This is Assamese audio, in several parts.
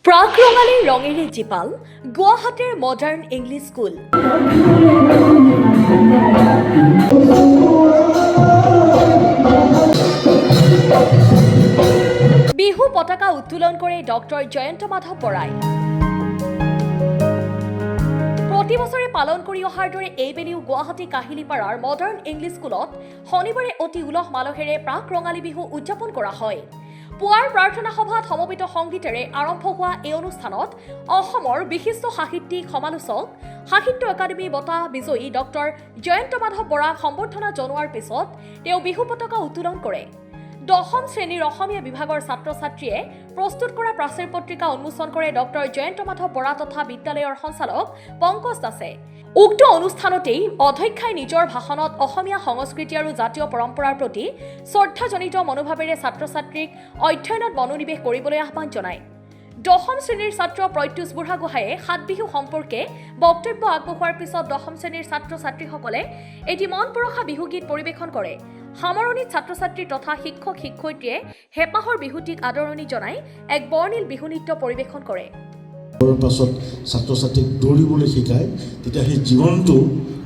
প্ৰাক ৰঙালীৰ ৰঙেৰে জীপাল গুৱাহাটীৰ মডাৰ্ণ ইংলিছ স্কুল। বিহু পতাকা উত্তোলন কৰে ডক্টৰ জয়ন্ত মাধৱ বৰাই। প্ৰতি বছৰে পালন কৰি অহাৰ দৰে এইবেলিও গুৱাহাটী কাহিলীপাৰাৰ মডাৰ্ণ ইংলিছ স্কুলত শনিবাৰে অতি উলহ মালহেৰে প্ৰাক ৰঙালী বিহু উদযাপন কৰা হয়। পুৱাৰ প্ৰাৰ্থনা সভাত সমবেত সংগীতেৰে আৰম্ভ হোৱা এই অনুষ্ঠানত অসমৰ বিশিষ্ট সাহিত্যিক সমালোচক সাহিত্য একাডেমী বঁটা বিজয়ী ডক্টৰ জয়ন্ত মাধৱ বৰাক সম্বৰ্ধনা জনোৱাৰ পিছত তেওঁ বিহু পতাকা উত্তোলন কৰে। দশম শ্ৰেণীৰ অসমীয়া বিভাগৰ ছাত্ৰ ছাত্ৰীয়ে প্ৰস্তুত কৰা প্ৰাচীৰ পত্ৰিকা উন্মোচন কৰে ডক্টৰ জয়ন্ত মাধৱ বৰা তথা বিদ্যালয়ৰ সঞ্চালক পংকজ দাসে। উক্ত অনুষ্ঠানতেই অধ্যক্ষাই নিজৰ ভাষণত অসমীয়া সংস্কৃতি আৰু জাতীয় পৰম্পৰাৰ প্ৰতি শ্ৰদ্ধাজনিত মনোভাৱেৰে ছাত্ৰ ছাত্ৰীক অধ্যয়নত মনোনিৱেশ কৰিবলৈ আহ্বান জনায়। দশম শ্ৰেণীৰ ছাত্ৰ প্ৰত্যুষ বুঢ়াগোহাঁয়ে সাত বিহু সম্পৰ্কে বক্তব্য আগবঢ়োৱাৰ পিছত দশম শ্ৰেণীৰ ছাত্ৰ ছাত্ৰীসকলে এটি মন পৰশা বিহুগীত পৰিৱেশন কৰে। সামৰণিত ছাত্ৰ ছাত্ৰী তথা শিক্ষক শিক্ষয়িত্ৰীয়ে হেঁপাহৰ বিহুটিক আদৰণি জনাই এক বৰ্ণিল বিহু নৃত্য পৰিৱেশন কৰে। পাছত ছাত্ৰ ছাত্ৰীক দৌৰিবলৈ শিকায়, তেতিয়া সেই জীৱনটো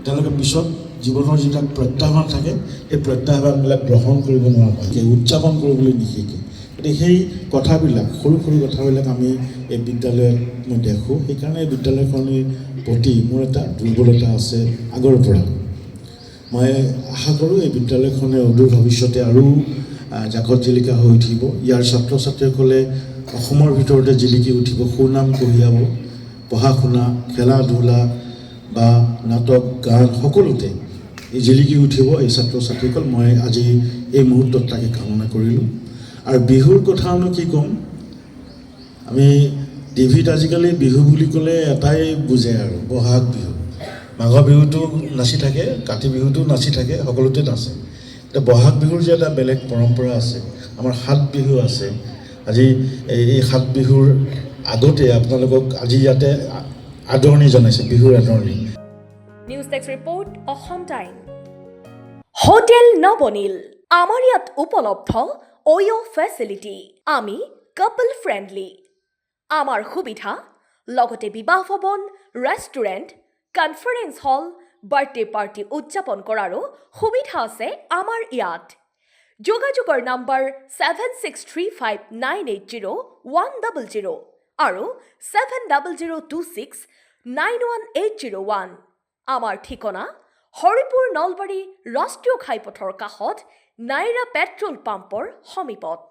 তেওঁলোকে পিছত জীৱনৰ যিবিলাক প্ৰত্যাহ্বান থাকে সেই প্ৰত্যাহ্বানবিলাক গ্ৰহণ কৰিব নোৱাৰে, উদযাপন কৰিবলৈ নিশিকে। গতিকে সেই কথাবিলাক সৰু সৰু কথাবিলাক আমি এই বিদ্যালয়ত মই দেখোঁ। সেইকাৰণে এই বিদ্যালয়খনৰ প্ৰতি মোৰ এটা দুৰ্বলতা আছে আগৰ পৰা। মই আশা কৰোঁ এই বিদ্যালয়খনে অদূৰ ভৱিষ্যতে আৰু জাকত জিলিকা হৈ উঠিব। ইয়াৰ ছাত্ৰ ছাত্ৰীসকলে অসমৰ ভিতৰতে জিলিকি উঠিব, সুনাম কঢ়িয়াব। পঢ়া শুনা, খেলা ধূলা বা নাটক গান সকলোতে এই জিলিকি উঠিব এই ছাত্ৰ ছাত্ৰীসকল। মই আজি এই মুহূৰ্তত তাকে কামনা কৰিলোঁ। আৰু বিহুৰ কথানো কি ক'ম, আমি টিভিত আজিকালি বিহু বুলি ক'লে এটাই বুজে আৰু বহাগ বিহু। মাঘ বিহুটো নাচি থাকে, কাতি বিহুটো নাচি থাকে, সকলোতে নাচে। এতিয়া বহাগ বিহুৰ যে এটা বেলেগ পৰম্পৰা আছে, আমাৰ সাত বিহু আছে। আজি এই সাত বিহুৰ আগতে আপোনালোকক আজি ইয়াতে আদৰণি জনাইছে, বিহুৰ আদৰণি। News desk report, Assam time. Hotel Nabanil, আমাৰ ইয়াত উপলব্ধ অয়' ফেচিলিটি। আমি কাপল ফ্ৰেণ্ডলি। আমাৰ সুবিধা লগতে বিবাহ ভৱন, ৰেষ্টুৰেণ্ট, কনফাৰেন্স হল, বাৰ্থডে পাৰ্টি উদযাপন কৰাৰো সুবিধা আছে আমাৰ ইয়াত। যোগাযোগৰ নম্বৰ 7635980100 আৰু 7002691801। আমাৰ ঠিকনা হৰিপুৰ নলবাৰী ৰাষ্ট্ৰীয় ঘাইপথৰ কাষত নাইৰা পেট্ৰল পাম্পৰ সমীপত।